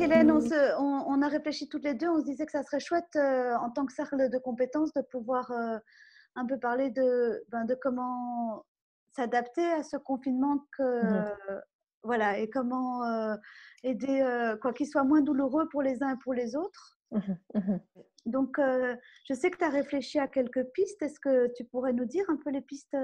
qu'Hélène, on a réfléchi toutes les deux, on se disait que ça serait chouette en tant que cercle de compétences de pouvoir un peu parler de comment s'adapter à ce confinement voilà, et comment aider, quoi qu'il soit moins douloureux pour les uns et pour les autres. Donc, je sais que tu as réfléchi à quelques pistes. Est-ce que tu pourrais nous dire un peu les pistes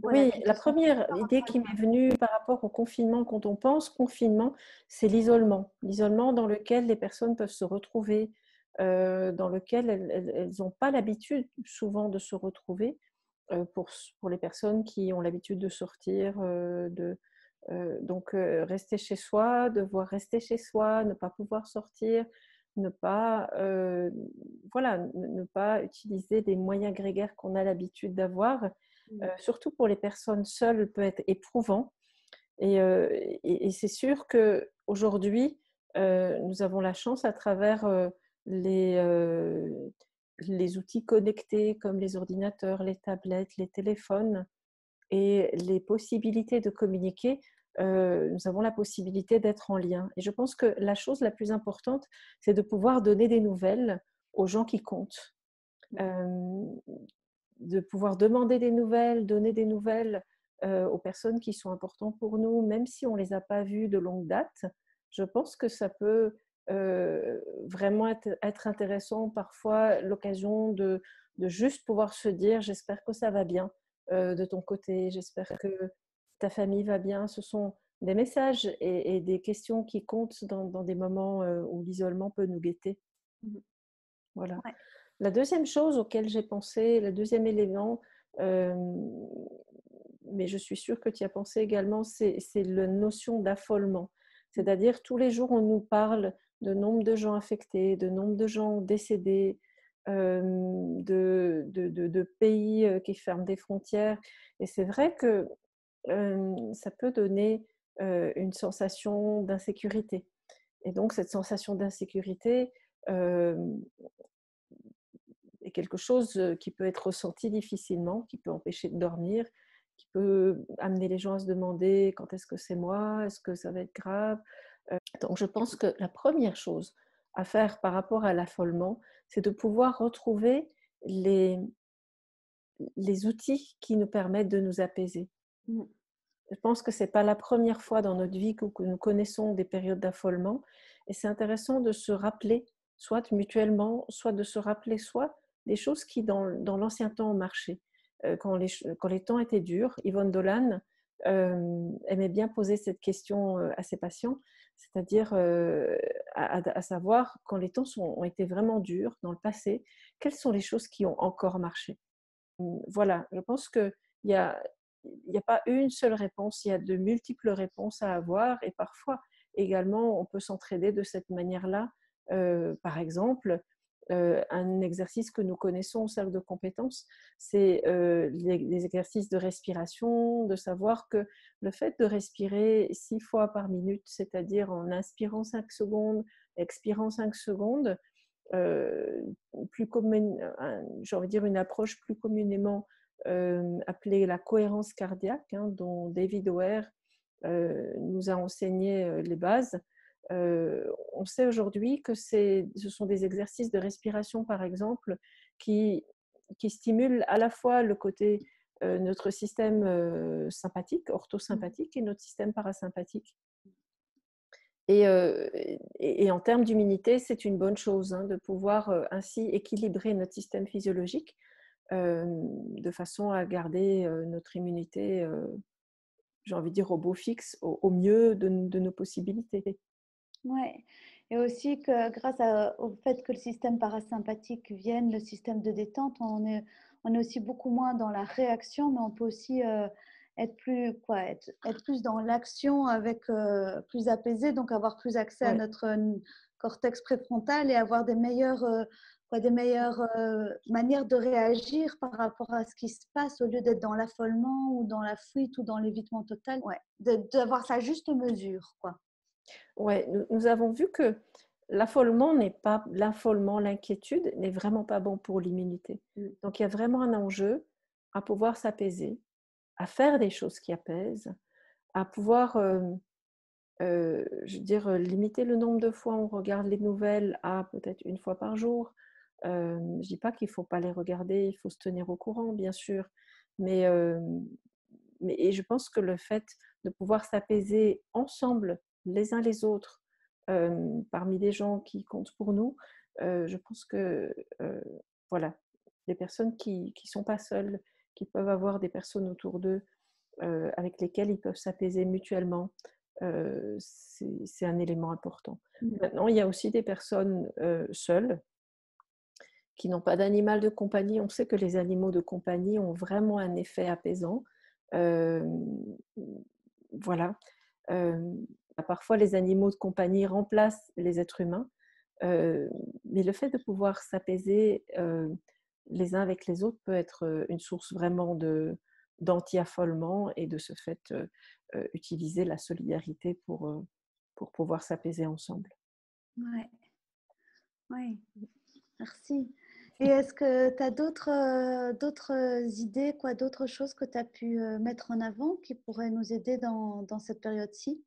voilà, Oui, qui te la sont première par idée rapport qui à ça? m'est venue par rapport au confinement, quand on pense confinement, c'est l'isolement. L'isolement dans lequel les personnes peuvent se retrouver, dans lequel elles n'ont pas l'habitude souvent de se retrouver. Pour les personnes qui ont l'habitude de sortir, rester chez soi, devoir rester chez soi, ne pas pouvoir sortir, ne pas, voilà, ne pas utiliser des moyens grégaires qu'on a l'habitude d'avoir. Surtout pour les personnes seules, peut être éprouvant. Et c'est sûr qu'aujourd'hui, nous avons la chance à travers les, euh, les outils connectés comme les ordinateurs, les tablettes, les téléphones et les possibilités de communiquer, nous avons la possibilité d'être en lien. Et je pense que la chose la plus importante, c'est de pouvoir donner des nouvelles aux gens qui comptent. Euh, de pouvoir demander des nouvelles, donner des nouvelles aux personnes qui sont importantes pour nous, même si on ne les a pas vues de longue date. Je pense que ça peut vraiment être intéressant parfois, l'occasion de juste pouvoir se dire j'espère que ça va bien de ton côté, j'espère que ta famille va bien. Ce sont des messages et des questions qui comptent dans des moments où l'isolement peut nous guetter. Voilà. Ouais. La deuxième chose auquel j'ai pensé, le deuxième élément, euh, mais je suis sûre que tu y as pensé également, c'est la notion d'affolement. C'est-à-dire, tous les jours, on nous parle de nombre de gens infectés, de nombre de gens décédés, de pays qui ferment des frontières. Et c'est vrai que ça peut donner une sensation d'insécurité. Et donc, cette sensation d'insécurité, est quelque chose qui peut être ressenti difficilement, qui peut empêcher de dormir, qui peut amener les gens à se demander quand est-ce que c'est moi, est-ce que ça va être grave. Donc je pense que la première chose à faire par rapport à l'affolement, c'est de pouvoir retrouver les, les outils qui nous permettent de nous apaiser. Je pense que ce n'est pas la première fois dans notre vie que nous connaissons des périodes d'affolement et c'est intéressant de se rappeler, soit mutuellement, soit de se rappeler soit des choses qui dans l'ancien temps ont marché. Quand les temps étaient durs, Yvonne Dolan aimait bien poser cette question à ses patients, c'est-à-dire à savoir quand les temps ont été vraiment durs dans le passé, quelles sont les choses qui ont encore marché. Voilà, je pense qu'il y a, il n'y a pas une seule réponse, il y a de multiples réponses à avoir et parfois également on peut s'entraider de cette manière-là. Par exemple, un exercice que nous connaissons au cercle de compétences, c'est les exercices de respiration, de savoir que le fait de respirer 6 fois par minute, c'est-à-dire en inspirant 5 secondes, expirant 5 secondes, plus commune, j'ai envie de dire une approche plus communément appelée la cohérence cardiaque, hein, dont David O'Hare nous a enseigné les bases. On sait aujourd'hui que ce sont des exercices de respiration, par exemple, qui stimulent à la fois le côté notre système sympathique, orthosympathique, et notre système parasympathique. Et en termes d'immunité, c'est une bonne chose hein, de pouvoir ainsi équilibrer notre système physiologique de façon à garder notre immunité, j'ai envie de dire, au beau fixe, au mieux de nos possibilités. Ouais. Et aussi que grâce au fait que le système parasympathique vienne, le système de détente, on est aussi beaucoup moins dans la réaction, mais on peut aussi être plus dans l'action avec plus apaisé, donc avoir plus accès à Ouais. notre cortex préfrontal et avoir des meilleures manières de réagir par rapport à ce qui se passe au lieu d'être dans l'affolement ou dans la fuite ou dans l'évitement total. Ouais, d'avoir sa juste mesure, quoi. Ouais, nous avons vu que l'affolement n'est pas l'affolement, l'inquiétude n'est vraiment pas bon pour l'immunité. Donc il y a vraiment un enjeu à pouvoir s'apaiser, à faire des choses qui apaisent, à pouvoir Je veux dire, limiter le nombre de fois où on regarde les nouvelles à peut-être une fois par jour. Je dis pas qu'il faut pas les regarder, il faut se tenir au courant, bien sûr, mais et je pense que le fait de pouvoir s'apaiser ensemble, les uns les autres, parmi des gens qui comptent pour nous, je pense que, voilà, les personnes qui sont pas seules, qui peuvent avoir des personnes autour d'eux, avec lesquelles ils peuvent s'apaiser mutuellement, c'est un élément important. Mmh. Maintenant, il y a aussi des personnes, seules qui n'ont pas d'animal de compagnie. On sait que les animaux de compagnie ont vraiment un effet apaisant. Hem, voilà. Parfois les animaux de compagnie remplacent les êtres humains, mais le fait de pouvoir s'apaiser, les uns avec les autres peut être, une source vraiment d'anti-affolement et de ce fait, utiliser la solidarité pour pouvoir s'apaiser ensemble. Ouais, ouais, merci. Et est-ce que tu as d'autres idées, quoi, d'autres choses que tu as pu mettre en avant qui pourraient nous aider dans cette période-ci?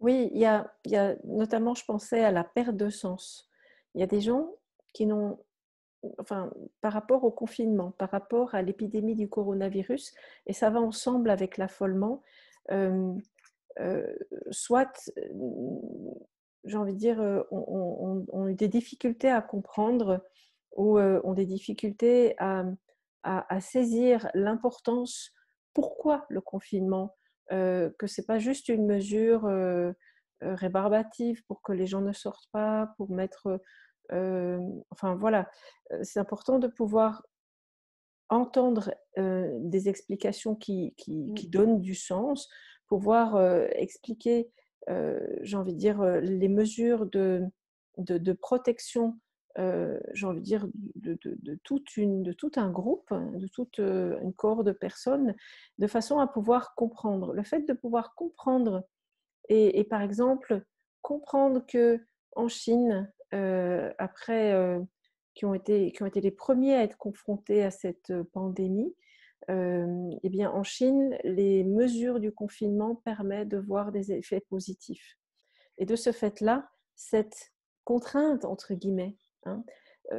Oui, il y a notamment, je pensais à la perte de sens. Il y a des gens qui n'ont enfin, par rapport au confinement, par rapport à l'épidémie du coronavirus, et ça va ensemble avec l'affolement, hem, heu, soit, j'ai envie de dire, ont eu des difficultés à comprendre ou, ont des difficultés à saisir l'importance. Pourquoi le confinement? Que c'est pas juste une mesure, rébarbative pour que les gens ne sortent pas, pour mettre, enfin voilà. C'est important de pouvoir entendre, des explications qui Mmh. donnent du sens, pouvoir, expliquer, j'ai envie de dire, les mesures de protection, j'ai envie de dire de tout un groupe, de toute, une cohorte de personnes, de façon à pouvoir comprendre. Le fait de pouvoir comprendre et par exemple, comprendre qu'en Chine, après, qui ont été les premiers à être confrontés à cette pandémie, et bien, en Chine, les mesures du confinement permettent de voir des effets positifs. Et de ce fait-là, cette «contrainte» entre guillemets, hein,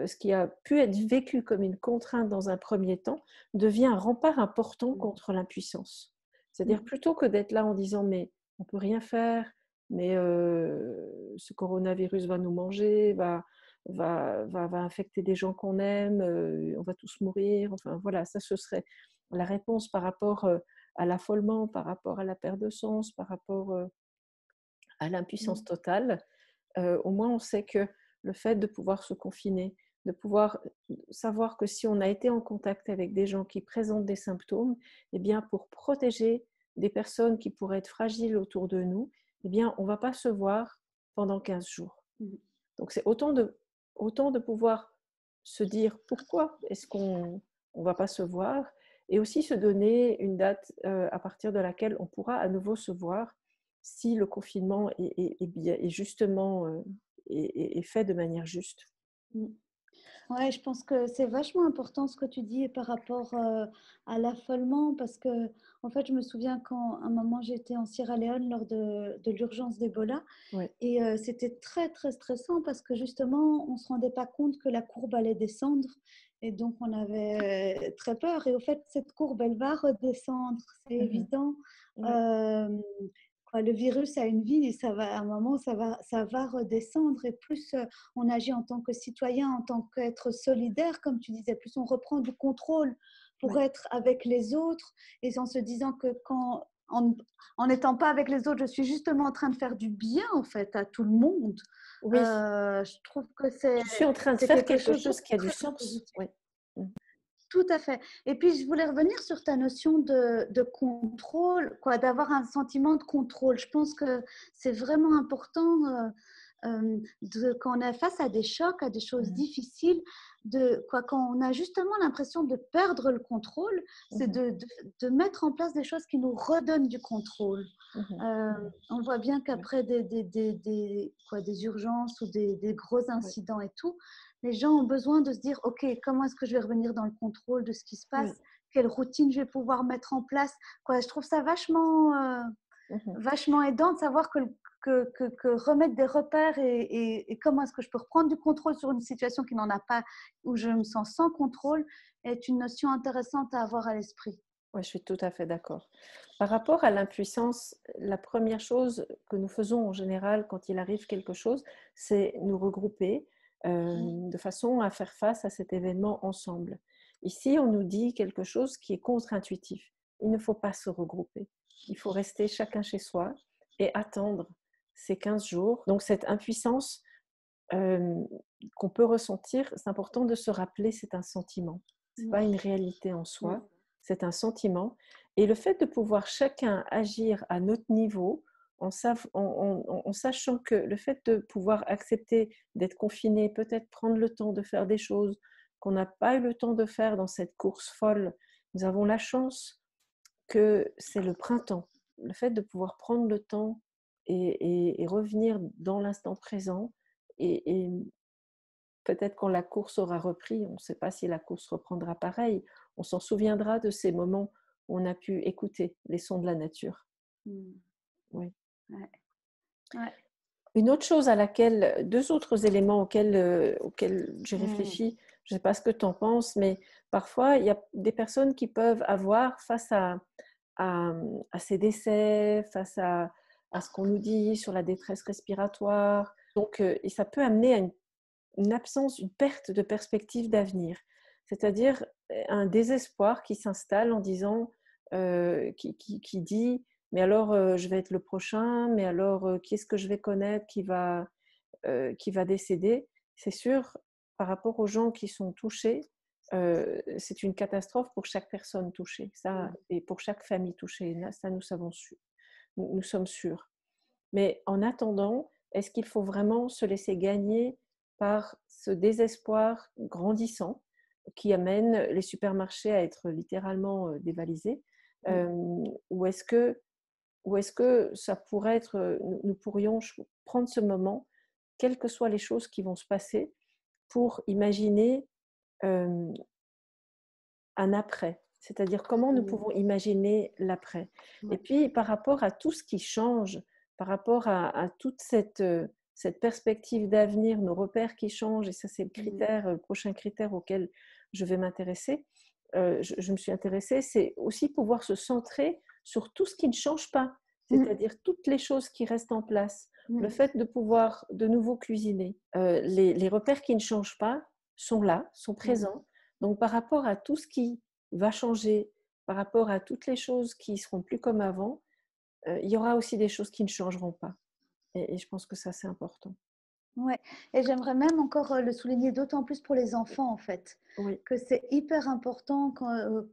ce qui a pu être vécu comme une contrainte dans un premier temps, devient un rempart important contre l'impuissance. C'est-à-dire Mmh. plutôt que d'être là en disant: «Mais on peut rien faire, mais ce coronavirus va nous manger, va infecter des gens qu'on aime, on va tous mourir», enfin voilà, ça ce serait la réponse par rapport, à l'affolement, par rapport à la perte de sens, par rapport, à l'impuissance Mmh. totale. Au moins on sait que le fait de pouvoir se confiner, de pouvoir savoir que si on a été en contact avec des gens qui présentent des symptômes, eh bien pour protéger des personnes qui pourraient être fragiles autour de nous, eh bien on ne va pas se voir pendant 15 jours. Mmh. Donc c'est autant de pouvoir se dire pourquoi est-ce qu'on ne va pas se voir, et aussi se donner une date, à partir de laquelle on pourra à nouveau se voir si le confinement est bien est justement, est fait de manière juste. Mmh. Ouais, je pense que c'est vachement important ce que tu dis par rapport, à l'affolement parce que en fait, je me souviens quand, à un moment, j'étais en Sierra Leone lors de l'urgence d'Ebola Ouais, et c'était très, très stressant parce que justement, on ne se rendait pas compte que la courbe allait descendre et donc on avait très peur et au fait, cette courbe, elle va redescendre, c'est mmh évident. ouais, Hem, Quoi, le virus a une vie et ça va à un moment, ça va redescendre et plus, on agit en tant que citoyen, en tant qu'être solidaire, comme tu disais, plus on reprend du contrôle pour ouais. être avec les autres et en se disant que en n'étant pas avec les autres, je suis justement en train de faire du bien en fait à tout le monde. Oui, Je trouve que c'est je suis en train de c'est faire quelque quelque chose de chose qui a du très, très sens. positif. Oui. Mmh. Tout à fait. Et puis, je voulais revenir sur ta notion de contrôle, quoi, d'avoir un sentiment de contrôle. Je pense que c'est vraiment important quand on est face à des chocs, à des choses Mmh. difficiles, quand on a justement l'impression de perdre le contrôle, c'est Mmh. de mettre en place des choses qui nous redonnent du contrôle. Mmh. Euh, on voit bien Ouais, qu'après des urgences ou des gros ouais, incidents et tout, les gens ont besoin de se dire, OK, comment est-ce que je vais revenir dans le contrôle de ce qui se ouais. passe? Quelle routine je vais pouvoir mettre en place? Quoi, je trouve ça vachement vachement aidant de savoir que remettre des repères et comment est-ce que je peux reprendre du contrôle sur une situation qui n'en a pas, où je me sens sans contrôle, est une notion intéressante à avoir à l'esprit. Oui, je suis tout à fait d'accord. Par rapport à l'impuissance, la première chose que nous faisons en général quand il arrive quelque chose, c'est nous regrouper de façon à faire face à cet événement ensemble. Ici, on nous dit quelque chose qui est contre-intuitif. Il ne faut pas se regrouper. Il faut rester chacun chez soi et attendre ces 15 jours. Donc cette impuissance qu'on peut ressentir, c'est important de se rappeler, c'est un sentiment. Ce n'est pas une réalité en soi. C'est un sentiment. Et le fait de pouvoir chacun agir à notre niveau, en sachant que le fait de pouvoir accepter d'être confiné, peut-être prendre le temps de faire des choses qu'on n'a pas eu le temps de faire dans cette course folle, nous avons la chance que c'est le printemps. Le fait de pouvoir prendre le temps et revenir dans l'instant présent et peut-être quand la course aura repris, on ne sait pas si la course reprendra pareil, on s'en souviendra de ces moments où on a pu écouter les sons de la nature. Oui. Ouais. Ouais. Une autre chose à laquelle, deux autres éléments auxquels j'ai réfléchi, je ne sais pas ce que tu en penses, mais parfois il y a des personnes qui peuvent avoir face à ces décès, face à ce qu'on nous dit sur la détresse respiratoire. Donc, et ça peut amener à une absence, une perte de perspective d'avenir. C'est-à-dire un désespoir qui s'installe en disant, qui dit, mais alors je vais être le prochain, mais alors qui est-ce que je vais connaître qui va décéder? C'est sûr, par rapport aux gens qui sont touchés, c'est une catastrophe pour chaque personne touchée, ça, et pour chaque famille touchée. Là, ça, nous sommes sûrs. Mais en attendant, est-ce qu'il faut vraiment se laisser gagner par ce désespoir grandissant qui amène les supermarchés à être littéralement dévalisés, ou est-ce que ça pourrait être, nous pourrions prendre ce moment, quelles que soient les choses qui vont se passer, pour imaginer un après, c'est-à-dire comment nous pouvons imaginer l'après. Et puis par rapport à tout ce qui change, par rapport à toute cette perspective d'avenir, nos repères qui changent, et ça c'est le prochain critère auquel je vais m'intéresser, je me suis intéressée, c'est aussi pouvoir se centrer sur tout ce qui ne change pas, c'est-à-dire toutes les choses qui restent en place, le fait de pouvoir de nouveau cuisiner. Les repères qui ne changent pas sont là, sont présents. Donc par rapport à tout ce qui va changer, par rapport à toutes les choses qui seront plus comme avant, il y aura aussi des choses qui ne changeront pas. Et je pense que ça, c'est important. Ouais, et j'aimerais même encore le souligner d'autant plus pour les enfants, en fait, que c'est hyper important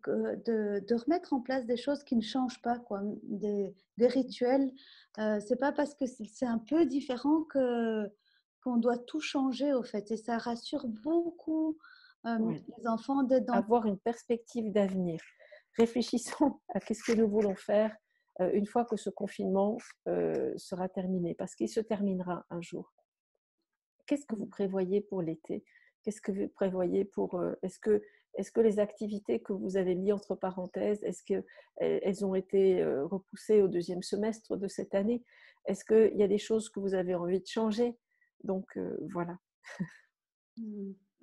de remettre en place des choses qui ne changent pas, quoi, des rituels. C'est pas parce que c'est un peu différent qu'on doit tout changer, au fait, et ça rassure beaucoup les enfants d'être dans... Avoir une perspective d'avenir. Réfléchissons à qu'est-ce que nous voulons faire une fois que ce confinement sera terminé, parce qu'il se terminera un jour. Qu'est-ce que vous prévoyez pour l'été? Qu'est-ce que vous prévoyez pour... Est-ce que les activités que vous avez mises entre parenthèses, est-ce qu'elles ont été repoussées au deuxième semestre de cette année? Est-ce qu'il y a des choses que vous avez envie de changer? Donc, voilà.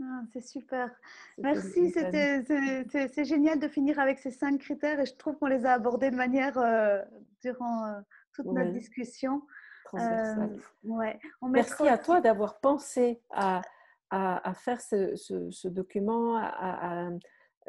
Ah, c'est super. Merci, c'est génial de finir avec ces 5 critères et je trouve qu'on les a abordés de manière durant toute notre discussion. Ouais. Merci à toi d'avoir pensé à faire ce document.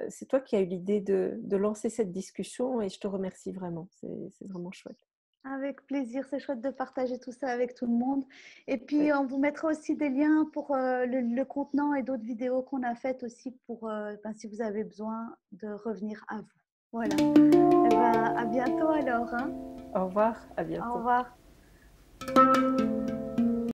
C'est toi qui as eu l'idée de lancer cette discussion et je te remercie vraiment. C'est vraiment chouette. Avec plaisir, c'est chouette de partager tout ça avec tout le monde. Et puis, on vous mettra aussi des liens pour le contenant et d'autres vidéos qu'on a faites aussi pour, si vous avez besoin de revenir à vous. Voilà. Et à bientôt alors. Hein. Au revoir, à bientôt. Au revoir.